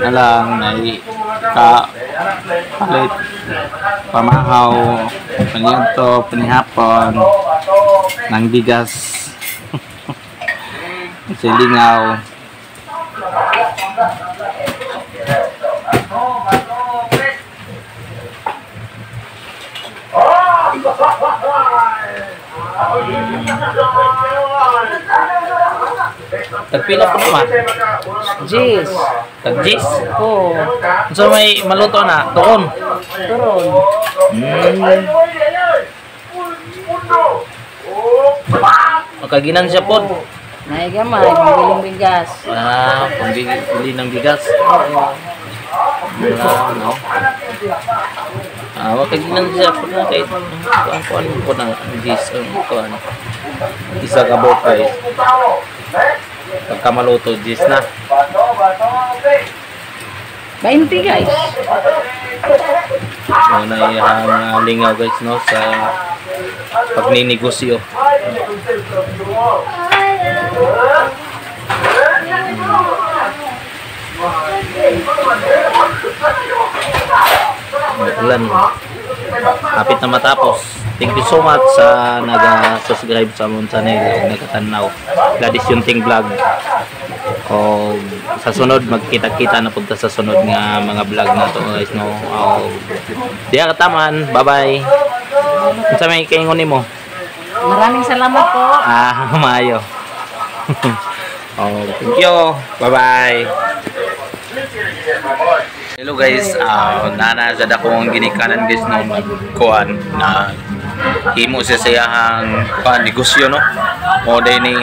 Alang nai palit pamahaw paniadto panihapon ng bigas silingaw. Tagpila po naman? Jis. Tag-jis? Oo. So may maluto na? Turon? Turon. Makaginan siya po. Naigamay, pambiling bigas. Pambili ng bigas. No? Makaginan siya po na kahit kuhan po ng jis. Isa ka botay. Pagka maluto, jis na. 20 guys. Muna yung lingaw guys, no, sa pagninegosyo. Ulan. Kapit na matapos. Thank you so much sa nag-subscribe sa amon channel, nagkatanaw. Gladys Yunting Vlog. O sa sunod magkita-kita na punta sa sunod nga mga vlog na to guys, no. Diya kataman. Bye-bye. Unsa may kaingon nimo? Maraming salamat po. Maayo. Thank you. Bye-bye. Hello guys, nanasad akong ginikanan guys no, kuan na himo sa sayahang negosyo, no. O day ni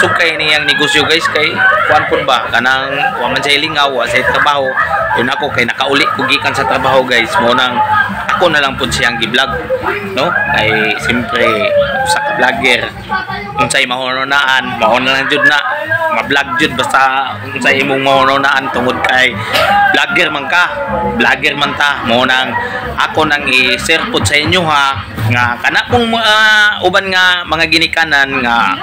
sukay niyang negosyo guys, kay kuan pud ba kanang wa man sa lingaw sa trabaho. Yun ako kay nakauli ko gikan sa trabaho guys, mo nang ako na lang pud siyang gi-vlog, no. Kay siyempre sa vlogger unsay mahununaan, mao na lang jud na ma-vlog jud basta unsay imong mahununaan tungod kay vlogger man ka, vlogger man ta. Mo nang ako nang i-share pud sa inyo ha nga kana kung uban nga mga ginikanan nga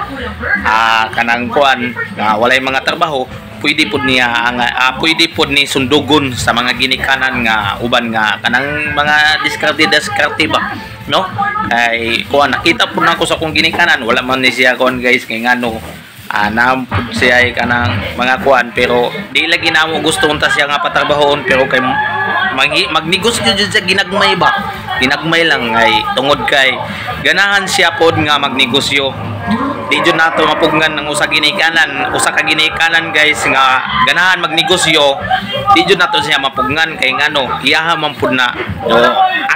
kanang kuan nga walay mga trabaho, pwede pud niya pwede pud ni sundugon sa mga ginikanan nga uban nga kanang mga diskarte ba, no. Kay kuan nakita pud nako sa akong ginikanan, wala man ni siya kuan guys, kay ngano nampud siya ay kanang mga kuan, pero di lagi na mo gusto unta siya nga patrabahon, pero kay magnegosyo jud sa ginagmay ba, ginagmay lang ay tungod kay ganahan siya pod nga magnegosyo. Di jud nato mapugnan ng usa ka ginikanan guys nga ganahan magnegosyo, di jud nato siya mapugnan kay ngano iyaha man pud na, no.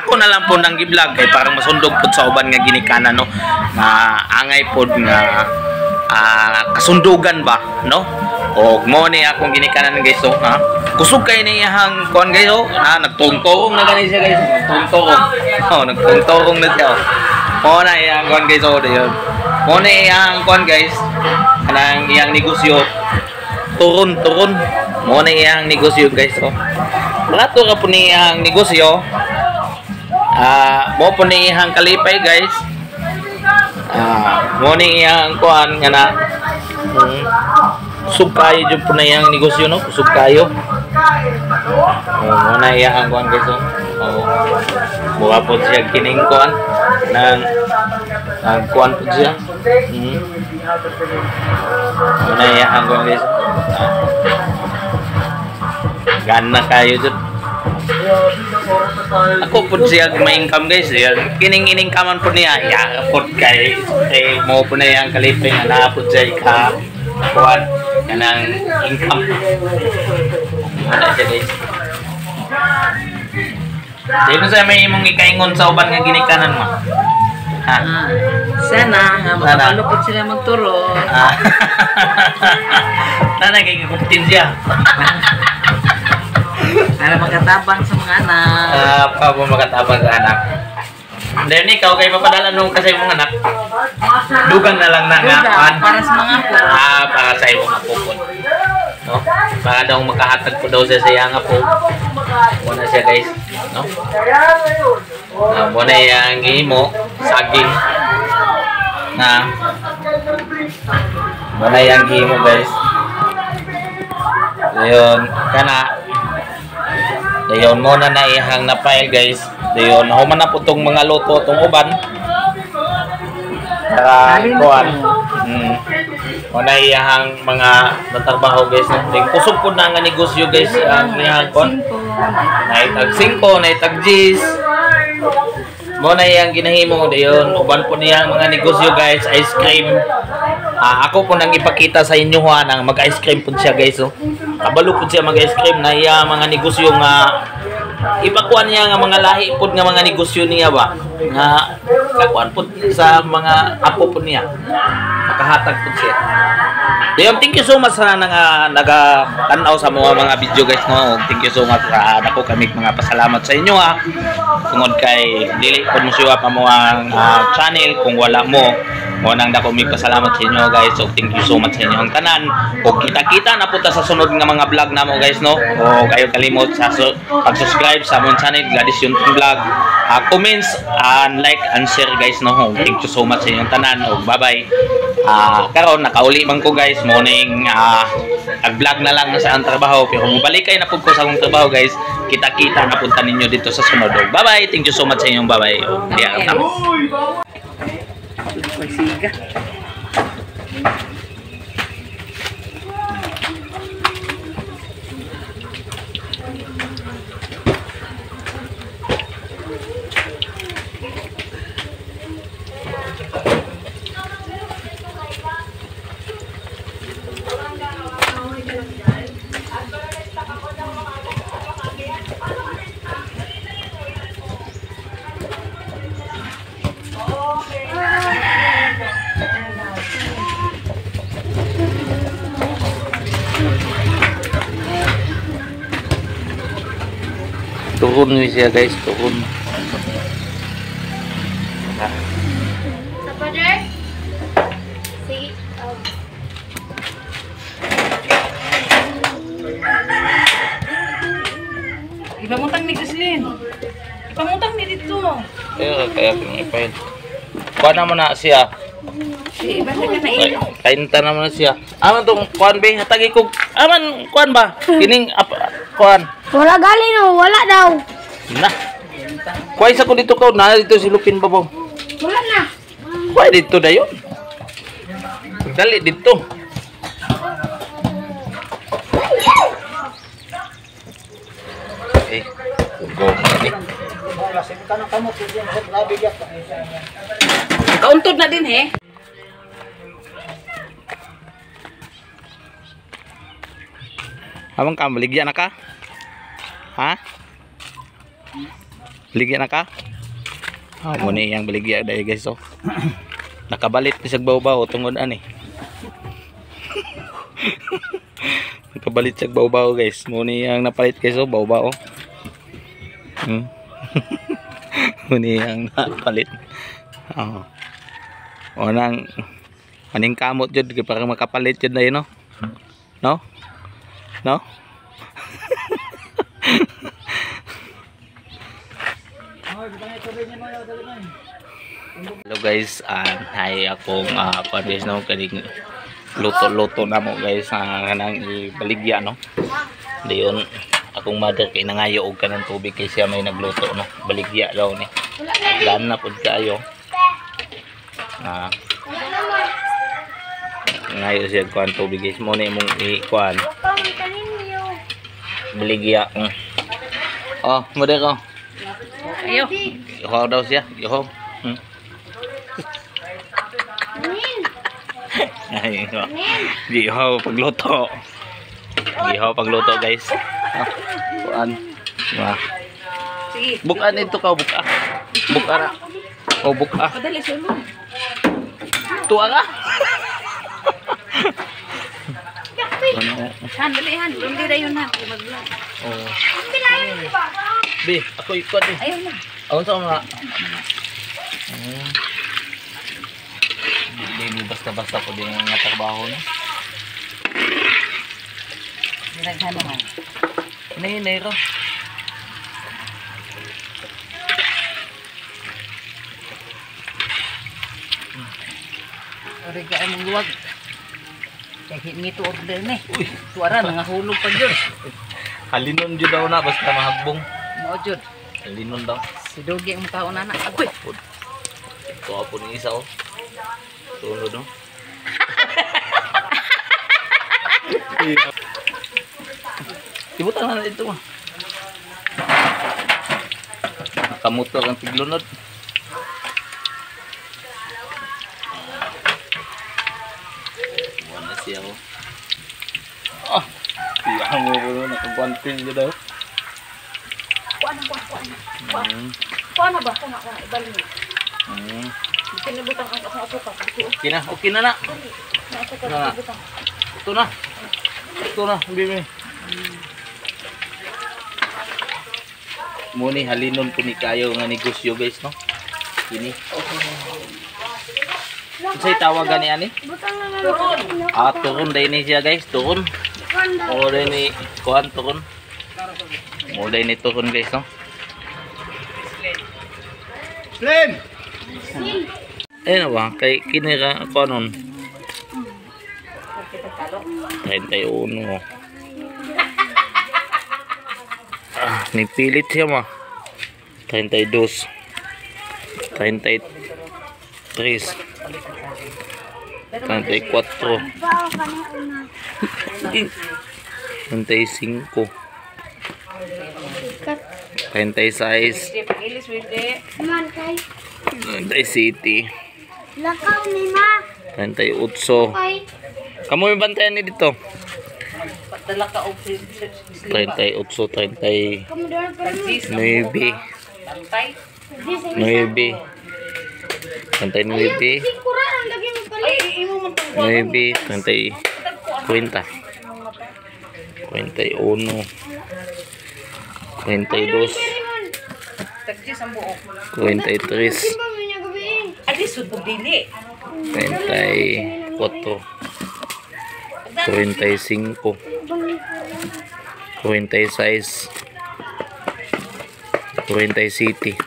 Ako na lang po nang gi-vlog kay parang masundog pud sa uban nga ginikanan, no, nga angay pod nga kasundugan ba, no. O mo ni akong ginikanan guys, so kusog kay ni iyang kuan guys, nagtungtong na gani siya guys, nagtungtong na siya. Mo na iyang kuan guys, dayon mo na iyang kuan guys, kanang iyang negosyo turon mo na iyang negosyo guys. So plato ka po ni iyang negosyo, mo po ni iyang kalipay guys. Mo ni iyang kuan nga na kusog kayo dyan po na iyang negosyo, no, kusog kayo. Mo na iyang kuan guys, buha po siya kining kuan nang kuan po siya. Mo na iyang kuan guys, gana kayo dyan. Ako po siya ma-income guys, kining-income po niya, po kay mo po na yung kalipin na napod siya kuhan kanang income. Wala siya guys. Dito sa may imong ikaingon sa uban nga ginikanan mo. Sana nga makalupot sila magturo. Nanay kay kukutin siya. Para makatabang sa mga anak. Para makatabang sa anak. Then ikaw kay papadala nung kasi mong anak. Dugang na lang na nga. Para sa mga apo. Para sa imong apo po. No? Para daw makahatag po daw sa iyang apo. Muna siya guys, no? Muna yang gihimo saging na manay ang gihimo guys. Dayon kana dayon mo na naihang na file guys. Dayon human na po tong mga luto tong uban para kuan. Wala iyahang mga natrabaho guys no. Kusog po na nga negosyo guys ang iyahang kon. Naitag 5, naitag 10. Mo na iyang ginahimo dayon. Uban po niya mga negosyo guys, ice cream. Ako po nang ipakita sa inyo ha nang mag-ice cream po siya guys no. Kabalo po siya mag-ice cream na iya mga negosyo nga ipakuan niya nga mga lahi po nga mga negosyo niya ba nga kakuan po sa mga apo po niya makahatag po siya. Dayon thank you so much sa naga-tanaw sa mga video guys no. Thank you so much sa dako kami mga pasalamat sa inyo ha tungod kay dili ko mo siya pa mo ang channel kung wala mo nang dako mi pasalamat sa inyo guys. So thank you so much sa inyong tanan. Kung kita-kita na punta sa sunod nga mga vlog namo guys no. O kayo kalimot sa pag-subscribe sa among channel Gladys Yuntong Vlog. Comments and like and share guys no. Thank you so much sa inyong tanan. O bye-bye. Karon nakauli man ko guys mo ning vlog na lang sa ang trabaho pero mubalikay na pud ko sa akong trabaho guys. Kita-kita na punta ninyo dito sa sunod. Bye-bye. Thank you so much sa inyong bye-bye. O diya tama. Magsiga. Turun ni siya guys, turun. Father, see, Ipamutang ni Chrislyn. Ipamutang ni dito. Kaya pinipahil. Kuha naman na siya. Iba na ka na ilo. Kainta naman na siya. Aman tong kuhan ba? Hatagi ko. Aman kuhan ba? Kining kuhan. wala galing no, wala daw. Nah. Kuha isa ko dito ka. Na dito si Lupin babaw. Wala na. Kuha dito dayon. Dali dito. Go ni. Kauntod na din he. Abang ka, baligyan na ka? Ha? Baligyan na ka? Muna yung baligyan dahil guys oh. Nakabalit ni sa baw-baw tungod ani. Nakabalit sa baw-baw guys. Muna yung napalit guys oh, baw-baw. Muna yung napalit. O nang aning kamot jud para makapalit jud na yun no? No? No? Hello guys, hi akong guys no kaning luto-luto na mo guys nang ibaligya no. Dayon akong mother kay nangayo og kanang tubig kay siya may nagluto no. Baligya daw ni. Dan na pud kaayo. Ngayon siya kuhan tubig guys mo na imong ikuhan baligya. Oh muna ko Ayo. ihaw daw siya ihaw. Ihaw pagluto guys. Kuhan Sige. bukaan ito ka buka ra o buka Padali sulod. tuwa ka. Han, dali han. Hindi na yun ha. Mag-vlog. Oh. Be, ako ikot eh. Ayaw na. Ako sa mga. Hindi basta-basta ko din ang trabaho no. Naghan naman. Nay ro. Origa ay mong luwag. Kaya hindi to order na eh. Suara, nangahulog pa dyan. Halinon jud daw na basta mahagbong. Mao jud. Halinon daw. Si Dogi ang taon na na. Agoy! Ito po ni isa oh. Tunod no. Ibutan na ito mo. Nakamuto ang tiglunod. Wala siya oh. Ah, tiyak mo po nakabantil niya daw. Kuha na ba? Kuha na ibalik mo. Pinabutang ang asuka. Okay na na. Naasuka Na. ibutang. Ito na. Ito na, bibi. Muni halinon po ni kayo nga negosyo guys no. Ini. Unsay tawagan ni ani? Butang na lang. Ah, turon day ni siya guys, turon. O day ni kuan turon. O day ni turon guys no. Slim! Ayun ba, kay kinira ako nun. 31. Ah, nipilit siya ma. 32. 33. 34. Bao ka na una. 35. Kat. 36. Pag-ilis, wede. Man kay. 37. Lakaw ni ma. 38. Kay. Kamu may bantayan ni dito. Padala ka og 38, 30. Kamu doon pa rin. 9. Tantay. 9. 39. Sikura ang lagi mo pala. Ay, imo man tong 9. 30. 40. 41. 42. tagsis ang buok. 43. Simba mo niya gabiin. Adi sud og dili. 34. 45. 46. 47.